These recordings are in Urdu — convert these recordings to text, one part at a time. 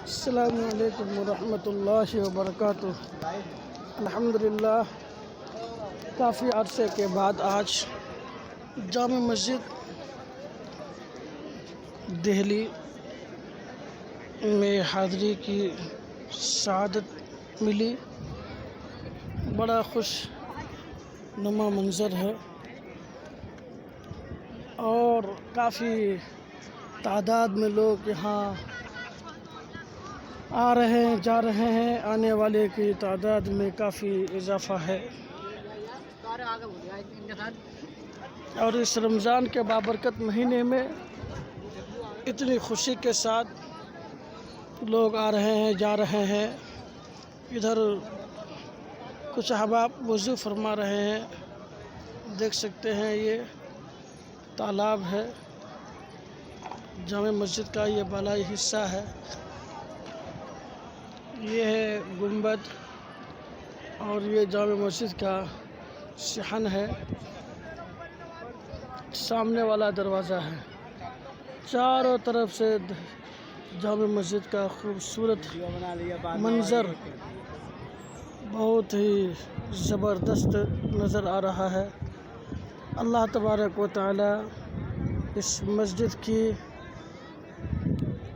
السلام علیکم ورحمۃ اللہ وبرکاتہ۔ الحمدللہ کافی عرصے کے بعد آج جامع مسجد دہلی میں حاضری کی سعادت ملی۔ بڑا خوش نما منظر ہے اور کافی تعداد میں لوگ یہاں آ رہے ہیں جا رہے ہیں، آنے والے کی تعداد میں کافی اضافہ ہے۔ اور اس رمضان کے بابرکت مہینے میں اتنی خوشی کے ساتھ لوگ آ رہے ہیں جا رہے ہیں۔ ادھر کچھ احباب وضو فرما رہے ہیں، دیکھ سکتے ہیں یہ تالاب ہے، جامع مسجد کا یہ بالائی حصہ ہے، یہ ہے گنبد اور یہ جامع مسجد کا صحن ہے، سامنے والا دروازہ ہے۔ چاروں طرف سے جامع مسجد کا خوبصورت منظر بہت ہی زبردست نظر آ رہا ہے۔ اللہ تبارک و تعالی اس مسجد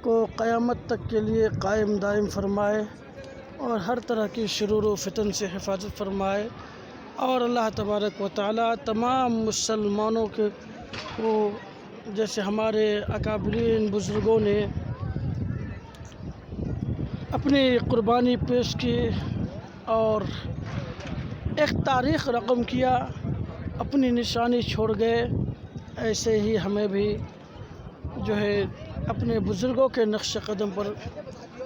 کو قیامت تک کے لیے قائم دائم فرمائے اور ہر طرح کی شرور و فتن سے حفاظت فرمائے، اور اللہ تبارک و تعالی تمام مسلمانوں کو جیسے ہمارے اکابرین بزرگوں نے اپنی قربانی پیش کی اور ایک تاریخ رقم کیا، اپنی نشانی چھوڑ گئے، ایسے ہی ہمیں بھی جو ہے اپنے بزرگوں کے نقش قدم پر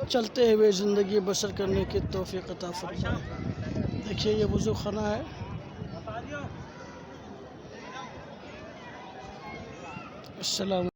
چلتے ہوئے زندگی بسر کرنے کی توفیق عطا فرمائے۔ دیکھیے یہ وضو خانہ ہے۔ السلام